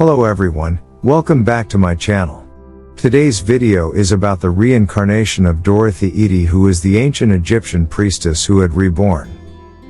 Hello everyone, welcome back to my channel. Today's video is about the reincarnation of Dorothy Eady, who is the ancient Egyptian priestess who had reborn.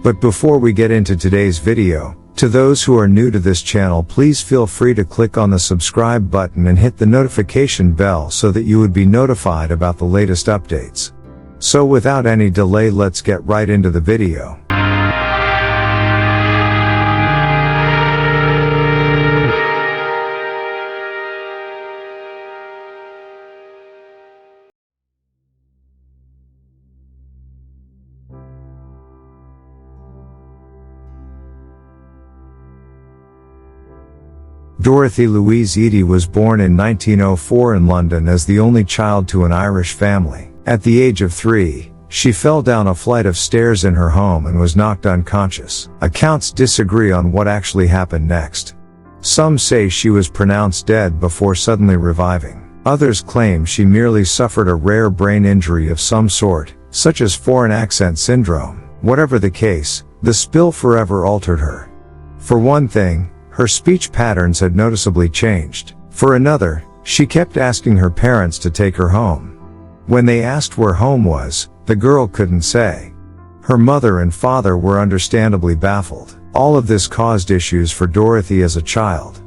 But before we get into today's video, to those who are new to this channel, please feel free to click on the subscribe button and hit the notification bell so that you would be notified about the latest updates. So without any delay, let's get right into the video. Dorothy Louise Eady was born in 1904 in London as the only child to an Irish family. At the age of 3, she fell down a flight of stairs in her home and was knocked unconscious. Accounts disagree on what actually happened next. Some say she was pronounced dead before suddenly reviving. Others claim she merely suffered a rare brain injury of some sort, such as foreign accent syndrome. Whatever the case, the spill forever altered her. For one thing, her speech patterns had noticeably changed. For another, she kept asking her parents to take her home. When they asked where home was, the girl couldn't say. Her mother and father were understandably baffled. All of this caused issues for Dorothy as a child.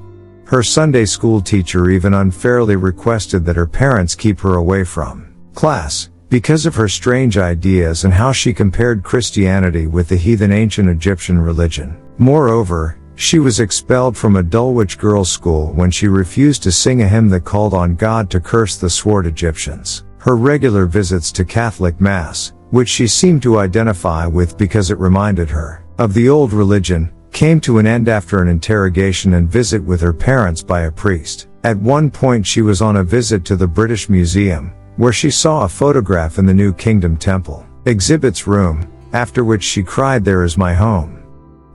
Her Sunday school teacher even unfairly requested that her parents keep her away from class, because of her strange ideas and how she compared Christianity with the heathen ancient Egyptian religion. Moreover, she was expelled from a Dulwich girls' school when she refused to sing a hymn that called on God to curse the swart Egyptians. Her regular visits to Catholic Mass, which she seemed to identify with because it reminded her of the old religion, came to an end after an interrogation and visit with her parents by a priest. At one point she was on a visit to the British Museum, where she saw a photograph in the New Kingdom Temple exhibits room, after which she cried, "There is my home.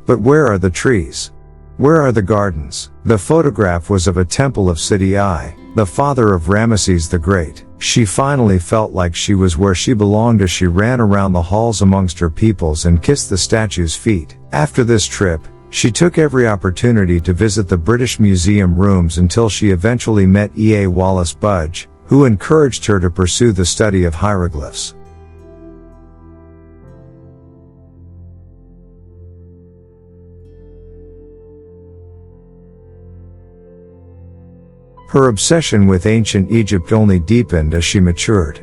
But where are the trees? Where are the gardens?" The photograph was of a temple of Seti I, the father of Ramesses the Great. She finally felt like she was where she belonged as she ran around the halls amongst her peoples and kissed the statue's feet. After this trip, she took every opportunity to visit the British Museum rooms until she eventually met E.A. Wallace Budge, who encouraged her to pursue the study of hieroglyphs. Her obsession with ancient Egypt only deepened as she matured.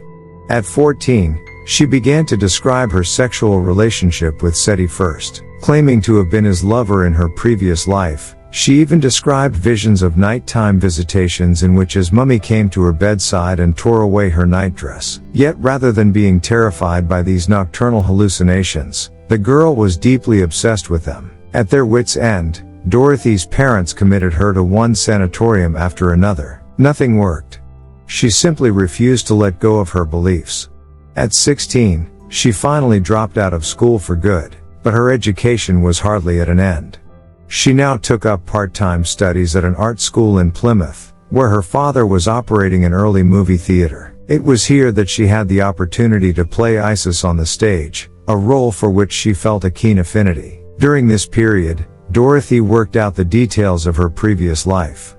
At 14, she began to describe her sexual relationship with Seti I, claiming to have been his lover in her previous life. She even described visions of nighttime visitations in which his mummy came to her bedside and tore away her nightdress. Yet rather than being terrified by these nocturnal hallucinations, the girl was deeply obsessed with them. At their wits' end, Dorothy's parents committed her to one sanatorium after another. Nothing worked. She simply refused to let go of her beliefs. At 16, she finally dropped out of school for good, but her education was hardly at an end. She now took up part-time studies at an art school in Plymouth, where her father was operating an early movie theater. It was here that she had the opportunity to play Isis on the stage, a role for which she felt a keen affinity. During this period, Dorothy worked out the details of her previous life.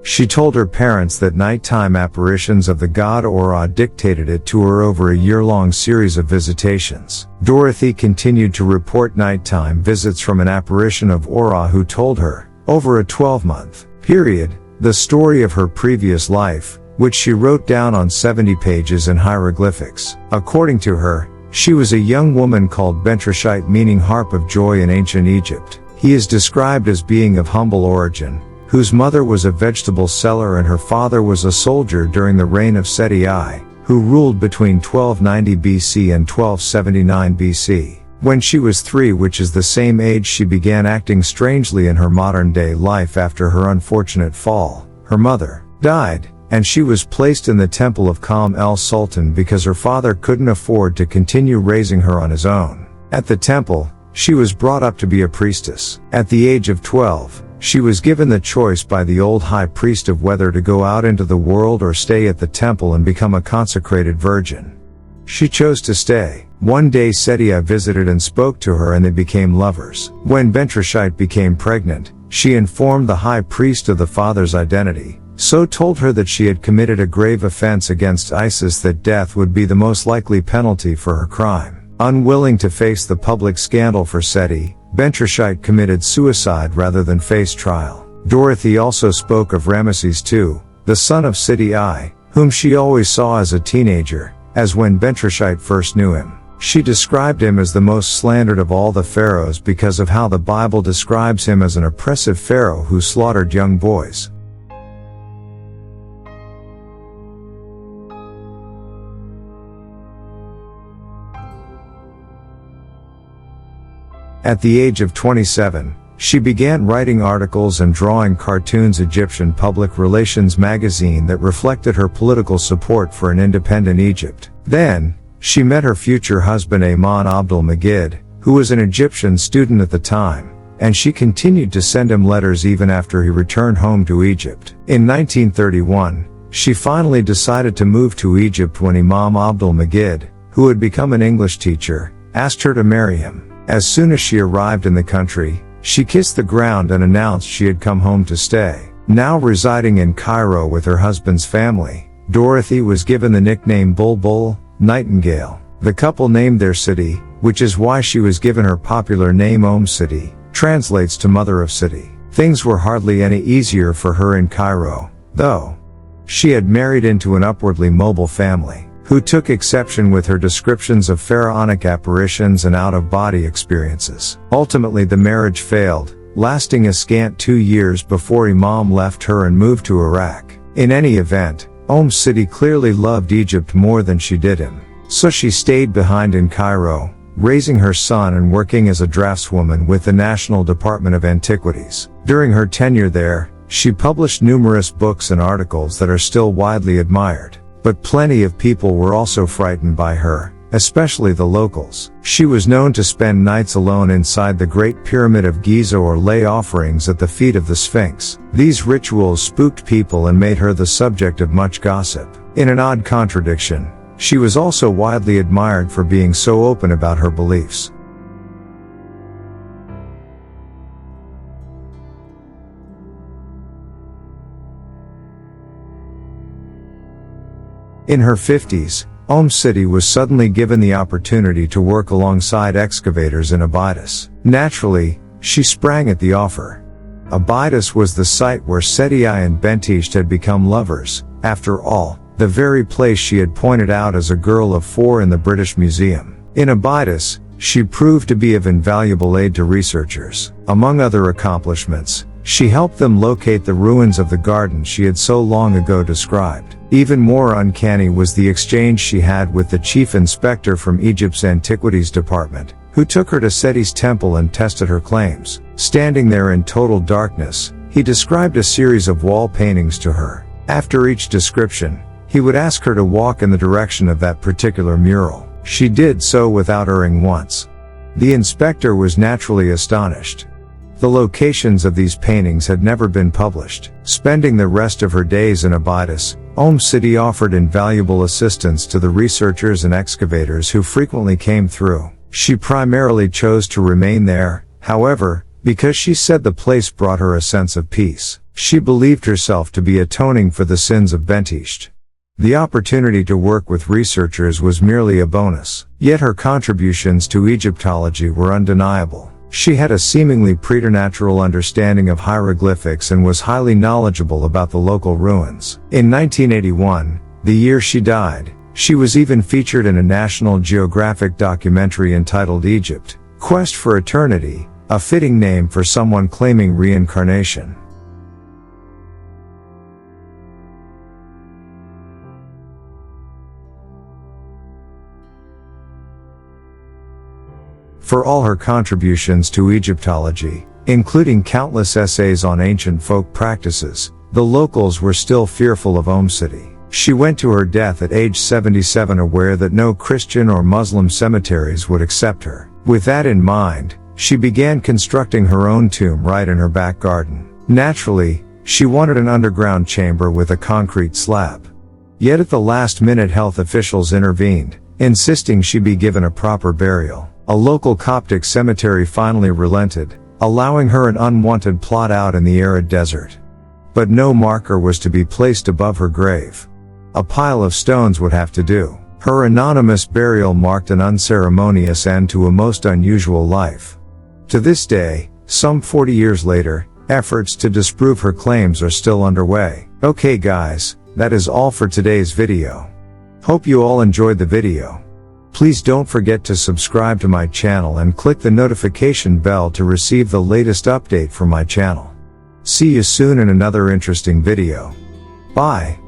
She told her parents that nighttime apparitions of the god Aura dictated it to her over a year-long series of visitations. Dorothy continued to report nighttime visits from an apparition of Aura who told her, over a 12-month period, the story of her previous life, which she wrote down on 70 pages in hieroglyphics. According to her, she was a young woman called Bentreshite, meaning harp of joy in ancient Egypt. He is described as being of humble origin, whose mother was a vegetable seller and her father was a soldier during the reign of Seti I, who ruled between 1290 BC and 1279 BC. When she was 3, which is the same age she began acting strangely in her modern-day life after her unfortunate fall, her mother died, and she was placed in the temple of Qam el-Sultan because her father couldn't afford to continue raising her on his own. At the temple, she was brought up to be a priestess. At the age of 12, She was given the choice by the old high priest of whether to go out into the world or stay at the temple and become a consecrated virgin. She chose to stay. One day Seti visited and spoke to her and they became lovers. When Bentrishite became pregnant, she informed the high priest of the father's identity, so told her that she had committed a grave offense against Isis, that death would be the most likely penalty for her crime. Unwilling to face the public scandal for Seti, Bentrishite committed suicide rather than face trial. Dorothy also spoke of Ramesses II, the son of Seti I, whom she always saw as a teenager, as when Bentrishite first knew him. She described him as the most slandered of all the pharaohs because of how the Bible describes him as an oppressive pharaoh who slaughtered young boys. At the age of 27, she began writing articles and drawing cartoons. Egyptian Public Relations magazine that reflected her political support for an independent Egypt. Then, she met her future husband Amon Abdul Magid, who was an Egyptian student at the time, and she continued to send him letters even after he returned home to Egypt. In 1931, she finally decided to move to Egypt when Imam Abdul Magid, who had become an English teacher, asked her to marry him. As soon as she arrived in the country, she kissed the ground and announced she had come home to stay. Now residing in Cairo with her husband's family, Dorothy was given the nickname Bulbul, Nightingale. The couple named their city, which is why she was given her popular name City, translates to Mother of City. Things were hardly any easier for her in Cairo, though. She had married into an upwardly mobile family, who took exception with her descriptions of pharaonic apparitions and out-of-body experiences. Ultimately the marriage failed, lasting a scant 2 years before Imam left her and moved to Iraq. In any event, City clearly loved Egypt more than she did him. So she stayed behind in Cairo, raising her son and working as a draftswoman with the National Department of Antiquities. During her tenure there, she published numerous books and articles that are still widely admired. But plenty of people were also frightened by her, especially the locals. She was known to spend nights alone inside the Great Pyramid of Giza or lay offerings at the feet of the Sphinx. These rituals spooked people and made her the subject of much gossip. In an odd contradiction, she was also widely admired for being so open about her beliefs. In her 50s, City was suddenly given the opportunity to work alongside excavators in Abydos. Naturally, she sprang at the offer. Abydos was the site where Seti I and Bentisht had become lovers, after all, the very place she had pointed out as a girl of 4 in the British Museum. In Abydos, she proved to be of invaluable aid to researchers. Among other accomplishments, she helped them locate the ruins of the garden she had so long ago described. Even more uncanny was the exchange she had with the chief inspector from Egypt's Antiquities Department, who took her to Seti's temple and tested her claims. Standing there in total darkness, he described a series of wall paintings to her. After each description, he would ask her to walk in the direction of that particular mural. She did so without erring once. The inspector was naturally astonished. The locations of these paintings had never been published. Spending the rest of her days in Abydos, City offered invaluable assistance to the researchers and excavators who frequently came through. She primarily chose to remain there, however, because she said the place brought her a sense of peace. She believed herself to be atoning for the sins of Bentisht. The opportunity to work with researchers was merely a bonus, yet her contributions to Egyptology were undeniable. She had a seemingly preternatural understanding of hieroglyphics and was highly knowledgeable about the local ruins. In 1981, the year she died, she was even featured in a National Geographic documentary entitled Egypt, Quest for Eternity, a fitting name for someone claiming reincarnation. For all her contributions to Egyptology, including countless essays on ancient folk practices, the locals were still fearful of City. She went to her death at age 77 aware that no Christian or Muslim cemeteries would accept her. With that in mind, she began constructing her own tomb right in her back garden. Naturally, she wanted an underground chamber with a concrete slab. Yet at the last minute health officials intervened, insisting she be given a proper burial. A local Coptic cemetery finally relented, allowing her an unwanted plot out in the arid desert. But no marker was to be placed above her grave. A pile of stones would have to do. Her anonymous burial marked an unceremonious end to a most unusual life. To this day, some 40 years later, efforts to disprove her claims are still underway. Okay guys, that is all for today's video. Hope you all enjoyed the video. Please don't forget to subscribe to my channel and click the notification bell to receive the latest update from my channel. See you soon in another interesting video. Bye.